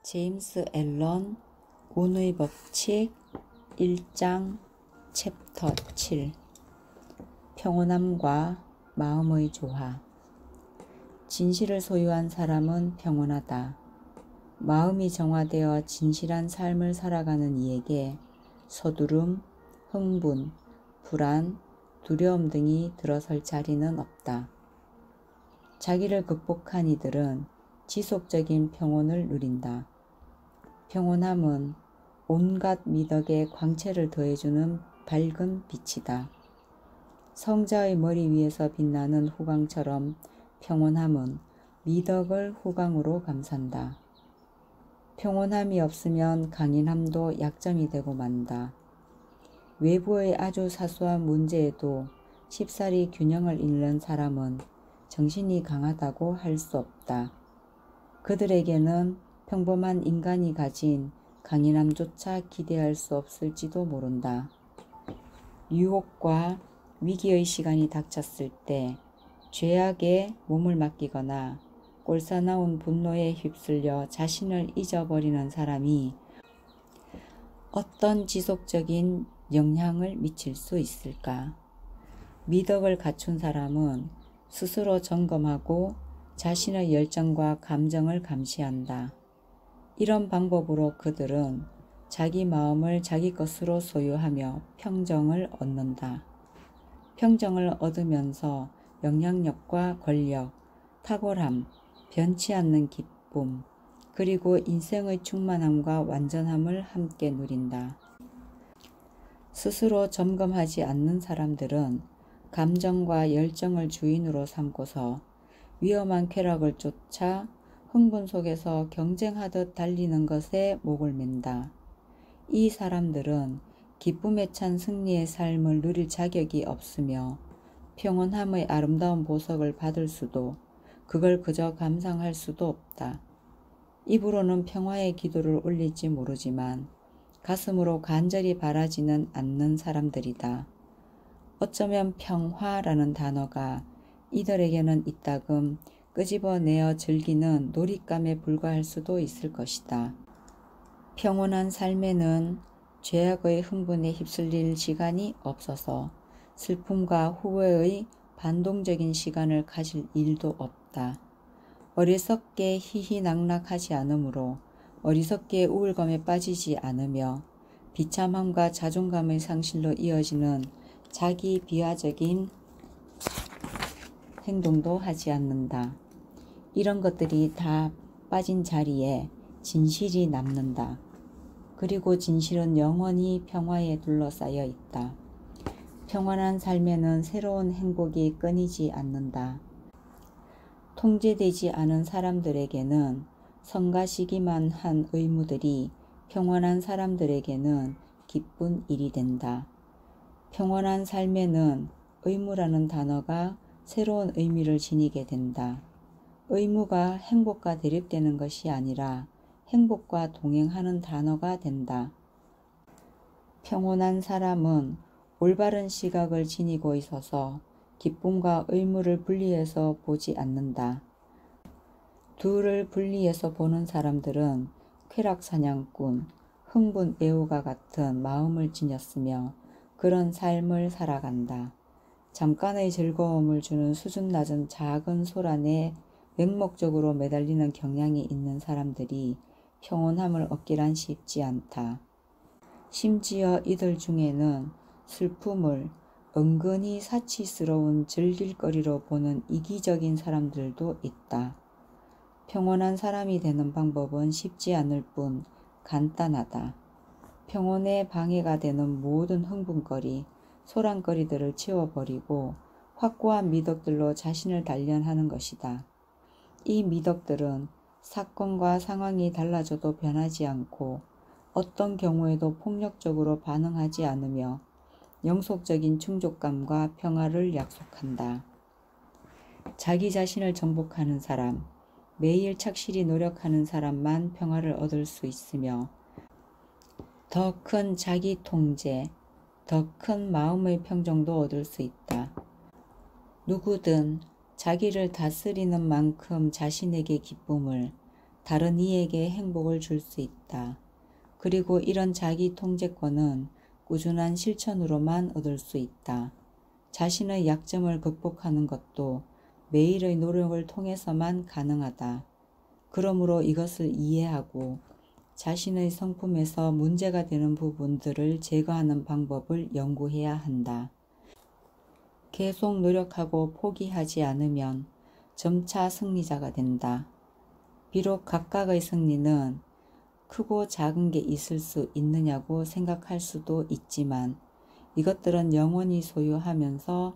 제임스 앨런 운의 법칙 1장 챕터 7 평온함과 마음의 조화. 진실을 소유한 사람은 평온하다. 마음이 정화되어 진실한 삶을 살아가는 이에게 서두름, 흥분, 불안, 두려움 등이 들어설 자리는 없다. 자기를 극복한 이들은 지속적인 평온을 누린다. 평온함은 온갖 미덕에 광채를 더해주는 밝은 빛이다. 성자의 머리 위에서 빛나는 후광처럼 평온함은 미덕을 후광으로 감싼다. 평온함이 없으면 강인함도 약점이 되고 만다. 외부의 아주 사소한 문제에도 쉽사리 균형을 잃는 사람은 정신이 강하다고 할 수 없다. 그들에게는 평범한 인간이 가진 강인함조차 기대할 수 없을지도 모른다. 유혹과 위기의 시간이 닥쳤을 때 죄악에 몸을 맡기거나 꼴사나운 분노에 휩쓸려 자신을 잊어버리는 사람이 어떤 지속적인 영향을 미칠 수 있을까? 미덕을 갖춘 사람은 스스로 점검하고 자신의 열정과 감정을 감시한다. 이런 방법으로 그들은 자기 마음을 자기 것으로 소유하며 평정을 얻는다. 평정을 얻으면서 영향력과 권력, 탁월함, 변치 않는 기쁨, 그리고 인생의 충만함과 완전함을 함께 누린다. 스스로 점검하지 않는 사람들은 감정과 열정을 주인으로 삼고서 위험한 쾌락을 쫓아 흥분 속에서 경쟁하듯 달리는 것에 목을 맨다. 이 사람들은 기쁨에 찬 승리의 삶을 누릴 자격이 없으며 평온함의 아름다운 보석을 받을 수도 그걸 그저 감상할 수도 없다. 입으로는 평화의 기도를 올릴지 모르지만 가슴으로 간절히 바라지는 않는 사람들이다. 어쩌면 평화라는 단어가 이들에게는 이따금 끄집어내어 즐기는 놀잇감에 불과할 수도 있을 것이다. 평온한 삶에는 죄악의 흥분에 휩쓸릴 시간이 없어서 슬픔과 후회의 반동적인 시간을 가질 일도 없다. 어리석게 희희낙낙하지 않으므로 어리석게 우울감에 빠지지 않으며 비참함과 자존감의 상실로 이어지는 자기 비하적인 행동도 하지 않는다. 이런 것들이 다 빠진 자리에 진실이 남는다. 그리고 진실은 영원히 평화에 둘러싸여 있다. 평안한 삶에는 새로운 행복이 끊이지 않는다. 통제되지 않은 사람들에게는 성가시기만 한 의무들이 평안한 사람들에게는 기쁜 일이 된다. 평안한 삶에는 의무라는 단어가 새로운 의미를 지니게 된다. 의무가 행복과 대립되는 것이 아니라 행복과 동행하는 단어가 된다. 평온한 사람은 올바른 시각을 지니고 있어서 기쁨과 의무를 분리해서 보지 않는다. 둘을 분리해서 보는 사람들은 쾌락사냥꾼, 흥분 애호가 같은 마음을 지녔으며 그런 삶을 살아간다. 잠깐의 즐거움을 주는 수준 낮은 작은 소란에 맹목적으로 매달리는 경향이 있는 사람들이 평온함을 얻기란 쉽지 않다. 심지어 이들 중에는 슬픔을 은근히 사치스러운 즐길거리로 보는 이기적인 사람들도 있다. 평온한 사람이 되는 방법은 쉽지 않을 뿐 간단하다. 평온에 방해가 되는 모든 흥분거리, 소란거리들을 치워버리고 확고한 미덕들로 자신을 단련하는 것이다. 이 미덕들은 사건과 상황이 달라져도 변하지 않고 어떤 경우에도 폭력적으로 반응하지 않으며 영속적인 충족감과 평화를 약속한다. 자기 자신을 정복하는 사람, 매일 착실히 노력하는 사람만 평화를 얻을 수 있으며 더 큰 자기 통제, 더 큰 마음의 평정도 얻을 수 있다. 누구든 자기를 다스리는 만큼 자신에게 기쁨을, 다른 이에게 행복을 줄 수 있다. 그리고 이런 자기 통제권은 꾸준한 실천으로만 얻을 수 있다. 자신의 약점을 극복하는 것도 매일의 노력을 통해서만 가능하다. 그러므로 이것을 이해하고 자신의 성품에서 문제가 되는 부분들을 제거하는 방법을 연구해야 한다. 계속 노력하고 포기하지 않으면 점차 승리자가 된다. 비록 각각의 승리는 크고 작은 게 있을 수 있느냐고 생각할 수도 있지만 이것들은 영원히 소유하면서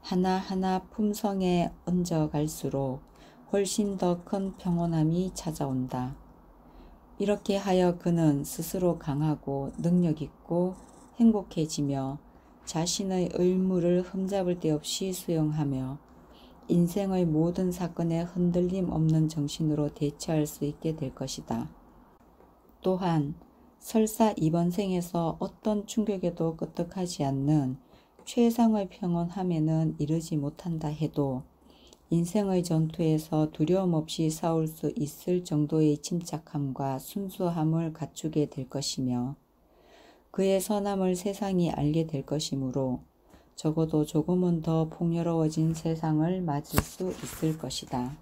하나하나 품성에 얹어 갈수록 훨씬 더 큰 평온함이 찾아온다. 이렇게 하여 그는 스스로 강하고 능력 있고 행복해지며 자신의 의무를 흠잡을 데 없이 수용하며 인생의 모든 사건에 흔들림 없는 정신으로 대처할 수 있게 될 것이다. 또한 설사 이번 생에서 어떤 충격에도 끄떡하지 않는 최상의 평온함에는 이르지 못한다 해도 인생의 전투에서 두려움 없이 싸울 수 있을 정도의 침착함과 순수함을 갖추게 될 것이며 그의 선함을 세상이 알게 될 것이므로 적어도 조금은 더 풍요로워진 세상을 맞을 수 있을 것이다.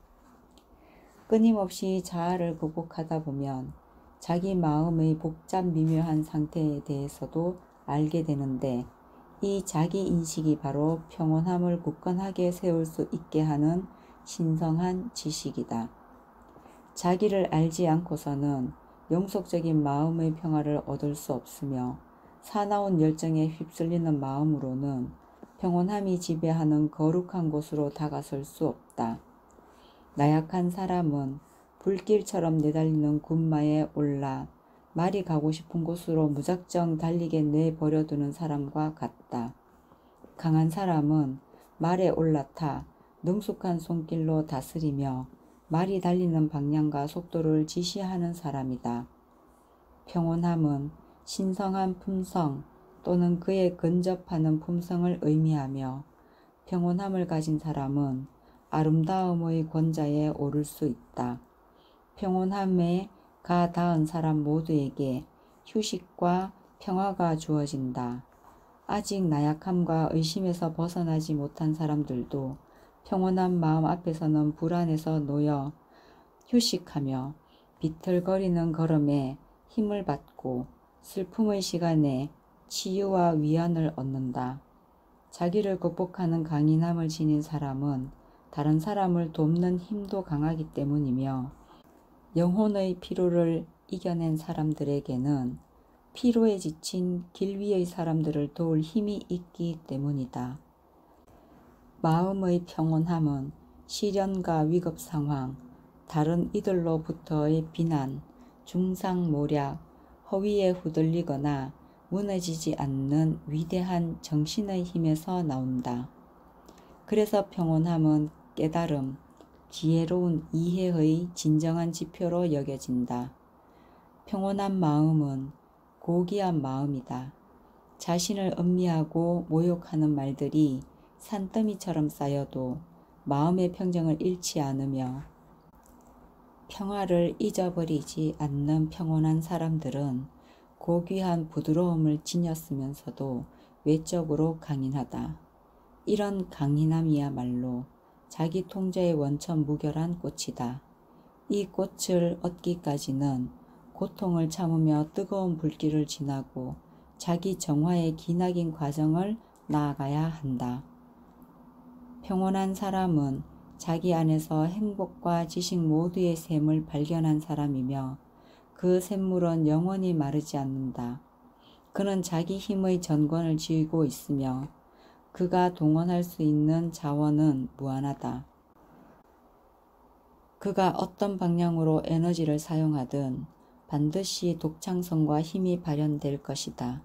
끊임없이 자아를 극복하다 보면 자기 마음의 복잡 미묘한 상태에 대해서도 알게 되는데 이 자기인식이 바로 평온함을 굳건하게 세울 수 있게 하는 신성한 지식이다. 자기를 알지 않고서는 영속적인 마음의 평화를 얻을 수 없으며 사나운 열정에 휩쓸리는 마음으로는 평온함이 지배하는 거룩한 곳으로 다가설 수 없다. 나약한 사람은 불길처럼 내달리는 군마에 올라 말이 가고 싶은 곳으로 무작정 달리게 내버려두는 사람과 같다. 강한 사람은 말에 올라타 능숙한 손길로 다스리며 말이 달리는 방향과 속도를 지시하는 사람이다. 평온함은 신성한 품성 또는 그에 근접하는 품성을 의미하며 평온함을 가진 사람은 아름다움의 권자에 오를 수 있다. 평온함에 가 닿은 사람 모두에게 휴식과 평화가 주어진다. 아직 나약함과 의심에서 벗어나지 못한 사람들도 평온한 마음 앞에서는 불안에서 놓여 휴식하며 비틀거리는 걸음에 힘을 받고 슬픔의 시간에 치유와 위안을 얻는다. 자기를 극복하는 강인함을 지닌 사람은 다른 사람을 돕는 힘도 강하기 때문이며 영혼의 피로를 이겨낸 사람들에게는 피로에 지친 길 위의 사람들을 도울 힘이 있기 때문이다. 마음의 평온함은 시련과 위급 상황, 다른 이들로부터의 비난, 중상모략, 허위에 후들리거나 무너지지 않는 위대한 정신의 힘에서 나온다. 그래서 평온함은 깨달음, 지혜로운 이해의 진정한 지표로 여겨진다. 평온한 마음은 고귀한 마음이다. 자신을 음미하고 모욕하는 말들이 산더미처럼 쌓여도 마음의 평정을 잃지 않으며 평화를 잊어버리지 않는 평온한 사람들은 고귀한 부드러움을 지녔으면서도 외적으로 강인하다. 이런 강인함이야말로 자기 통제의 원천 무결한 꽃이다. 이 꽃을 얻기까지는 고통을 참으며 뜨거운 불길을 지나고 자기 정화의 기나긴 과정을 나아가야 한다. 평온한 사람은 자기 안에서 행복과 지식 모두의 샘을 발견한 사람이며 그 샘물은 영원히 마르지 않는다. 그는 자기 힘의 전권을 쥐고 있으며 그가 동원할 수 있는 자원은 무한하다. 그가 어떤 방향으로 에너지를 사용하든 반드시 독창성과 힘이 발현될 것이다.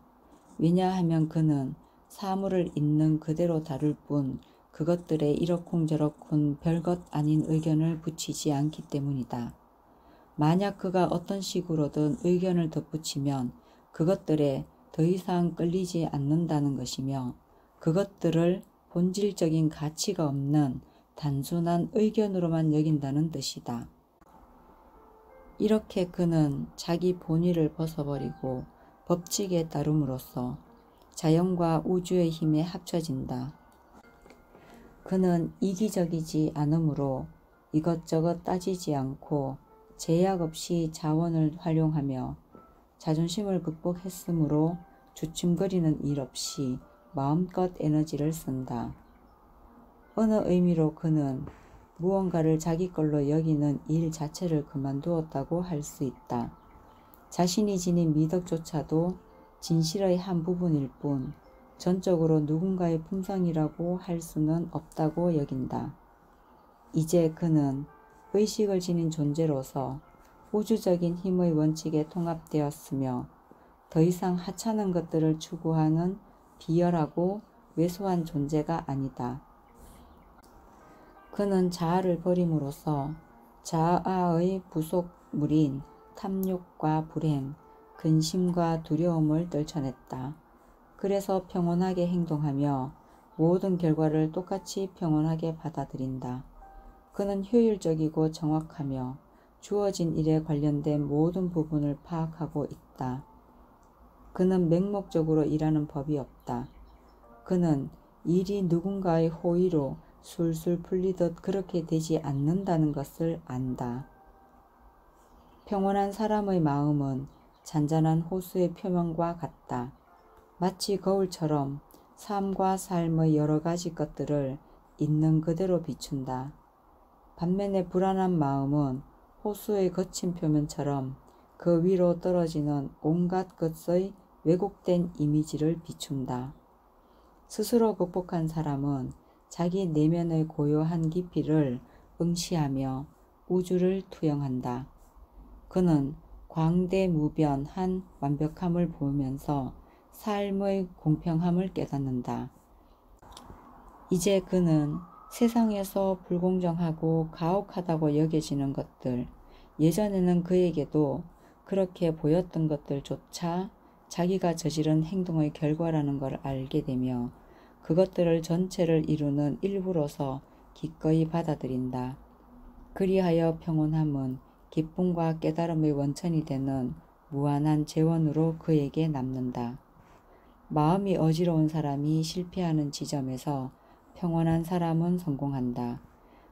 왜냐하면 그는 사물을 있는 그대로 다룰 뿐 그것들에 이러쿵저러쿵 별것 아닌 의견을 붙이지 않기 때문이다. 만약 그가 어떤 식으로든 의견을 덧붙이면 그것들에 더 이상 끌리지 않는다는 것이며 그것들을 본질적인 가치가 없는 단순한 의견으로만 여긴다는 뜻이다. 이렇게 그는 자기 본의를 벗어버리고 법칙에 따름으로써 자연과 우주의 힘에 합쳐진다. 그는 이기적이지 않으므로 이것저것 따지지 않고 제약 없이 자원을 활용하며 자존심을 극복했으므로 주춤거리는 일 없이 마음껏 에너지를 쓴다. 어느 의미로 그는 무언가를 자기 걸로 여기는 일 자체를 그만두었다고 할 수 있다. 자신이 지닌 미덕조차도 진실의 한 부분일 뿐 전적으로 누군가의 품성이라고 할 수는 없다고 여긴다. 이제 그는 의식을 지닌 존재로서 우주적인 힘의 원칙에 통합되었으며 더 이상 하찮은 것들을 추구하는 비열하고 왜소한 존재가 아니다. 그는 자아를 버림으로써 자아의 부속물인 탐욕과 불행, 근심과 두려움을 떨쳐냈다. 그래서 평온하게 행동하며 모든 결과를 똑같이 평온하게 받아들인다. 그는 효율적이고 정확하며 주어진 일에 관련된 모든 부분을 파악하고 있다. 그는 맹목적으로 일하는 법이 없다. 그는 일이 누군가의 호의로 술술 풀리듯 그렇게 되지 않는다는 것을 안다. 평온한 사람의 마음은 잔잔한 호수의 표면과 같다. 마치 거울처럼 삶과 삶의 여러 가지 것들을 있는 그대로 비춘다. 반면에 불안한 마음은 호수의 거친 표면처럼 그 위로 떨어지는 온갖 것의 왜곡된 이미지를 비춘다. 스스로 극복한 사람은 자기 내면의 고요한 깊이를 응시하며 우주를 투영한다. 그는 광대무변한 완벽함을 보면서 삶의 공평함을 깨닫는다. 이제 그는 세상에서 불공정하고 가혹하다고 여겨지는 것들, 예전에는 그에게도 그렇게 보였던 것들조차 자기가 저지른 행동의 결과라는 걸 알게 되며 그것들을 전체를 이루는 일부로서 기꺼이 받아들인다. 그리하여 평온함은 기쁨과 깨달음의 원천이 되는 무한한 재원으로 그에게 남는다. 마음이 어지러운 사람이 실패하는 지점에서 평온한 사람은 성공한다.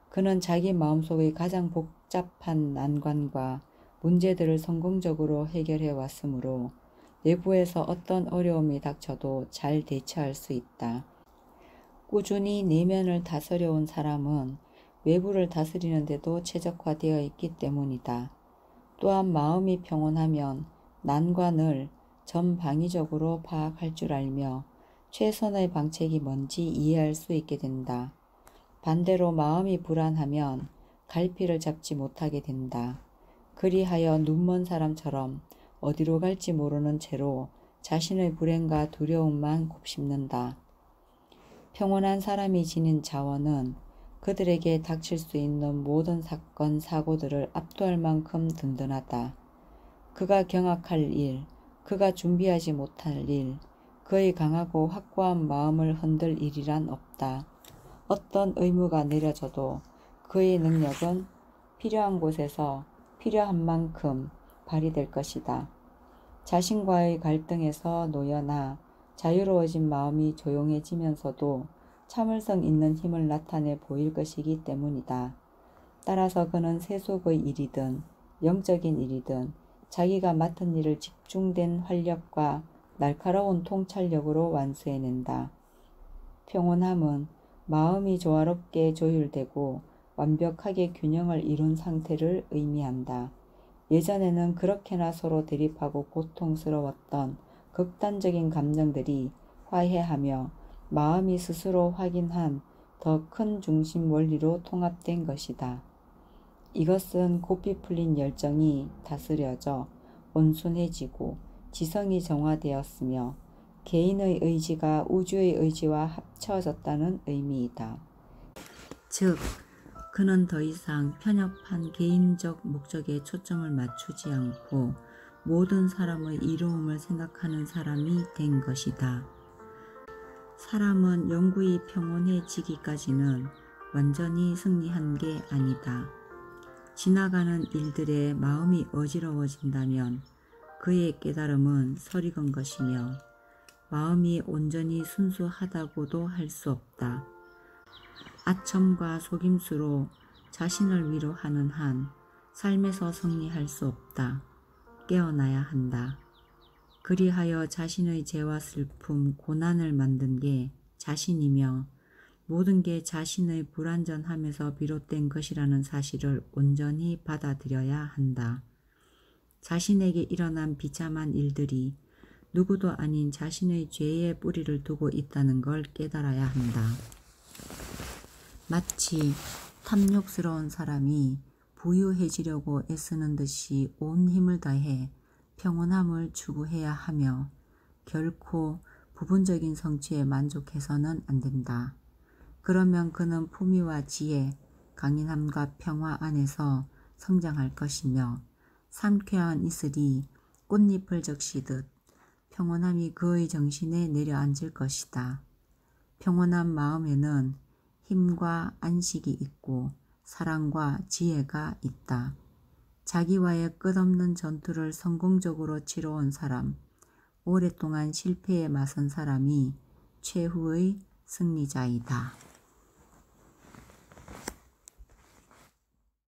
그는 자기 마음속의 가장 복잡한 난관과 문제들을 성공적으로 해결해 왔으므로 내부에서 어떤 어려움이 닥쳐도 잘 대처할 수 있다. 꾸준히 내면을 다스려온 사람은 외부를 다스리는데도 최적화되어 있기 때문이다. 또한 마음이 평온하면 난관을 전방위적으로 파악할 줄 알며 최선의 방책이 뭔지 이해할 수 있게 된다. 반대로 마음이 불안하면 갈피를 잡지 못하게 된다. 그리하여 눈먼 사람처럼 어디로 갈지 모르는 채로 자신의 불행과 두려움만 곱씹는다. 평온한 사람이 지닌 자원은 그들에게 닥칠 수 있는 모든 사건, 사고들을 압도할 만큼 든든하다. 그가 경악할 일, 그가 준비하지 못할 일, 그의 강하고 확고한 마음을 흔들 일이란 없다. 어떤 의무가 내려져도 그의 능력은 필요한 곳에서 필요한 만큼 발휘될 것이다. 자신과의 갈등에서 놓여나 자유로워진 마음이 조용해지면서도 참을성 있는 힘을 나타내 보일 것이기 때문이다. 따라서 그는 세속의 일이든 영적인 일이든 자기가 맡은 일을 집중된 활력과 날카로운 통찰력으로 완수해낸다. 평온함은 마음이 조화롭게 조율되고 완벽하게 균형을 이룬 상태를 의미한다. 예전에는 그렇게나 서로 대립하고 고통스러웠던 극단적인 감정들이 화해하며 마음이 스스로 확인한 더 큰 중심 원리로 통합된 것이다. 이것은 고삐 풀린 열정이 다스려져 온순해지고 지성이 정화되었으며 개인의 의지가 우주의 의지와 합쳐졌다는 의미이다. 즉, 그는 더 이상 편협한 개인적 목적에 초점을 맞추지 않고 모든 사람의 이로움을 생각하는 사람이 된 것이다. 사람은 영구히 평온해지기까지는 완전히 승리한 게 아니다. 지나가는 일들에 마음이 어지러워진다면 그의 깨달음은 서리건 것이며 마음이 온전히 순수하다고도 할 수 없다. 아첨과 속임수로 자신을 위로하는 한 삶에서 승리할 수 없다. 깨어나야 한다. 그리하여 자신의 죄와 슬픔, 고난을 만든 게 자신이며 모든 게 자신의 불완전함에서 비롯된 것이라는 사실을 온전히 받아들여야 한다. 자신에게 일어난 비참한 일들이 누구도 아닌 자신의 죄의 뿌리를 두고 있다는 걸 깨달아야 한다. 마치 탐욕스러운 사람이 부유해지려고 애쓰는 듯이 온 힘을 다해 평온함을 추구해야 하며 결코 부분적인 성취에 만족해서는 안 된다. 그러면 그는 품위와 지혜, 강인함과 평화 안에서 성장할 것이며 상쾌한 이슬이 꽃잎을 적시듯 평온함이 그의 정신에 내려앉을 것이다. 평온한 마음에는 힘과 안식이 있고 사랑과 지혜가 있다. 자기와의 끝없는 전투를 성공적으로 치러온 사람, 오랫동안 실패에 맞선 사람이 최후의 승리자이다.